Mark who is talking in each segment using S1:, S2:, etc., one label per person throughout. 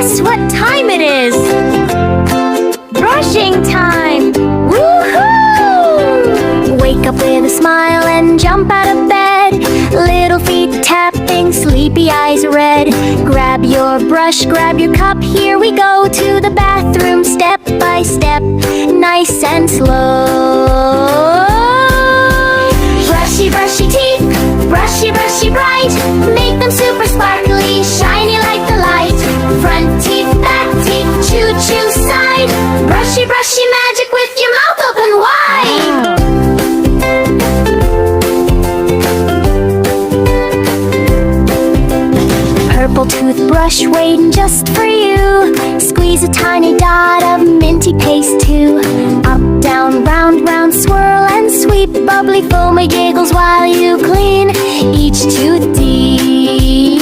S1: guess what time it is? Brushing time! Woohoo! Wake up with a smile and jump out of bed. Little feet tapping, sleepy eyes red. Grab your brush, grab your cup, here we go to the bathroom, step by step, nice and slow. Brushy, brushy teeth, brushy, brushy bright. Make them super sparkly, shiny like the light. Front teeth, back teeth, choo-choo side. Brushy, brushy magic with your mouth open wide. Purple toothbrush waiting just for you. Squeeze a tiny dot of minty paste too. Up, down, round, round, swirl and sweep. Bubbly foamy giggles while you clean each tooth deep.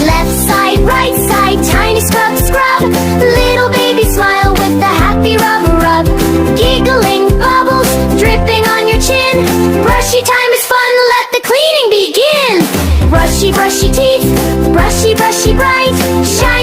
S1: Left side, right side, tiny scrub, scrub. Little baby smile with the happy rub, rub. Giggling bubbles dripping on your chin. Brushy time is fun, let the cleaning begin. Brushy, brushy teeth, brushy, brushy bright. Shiny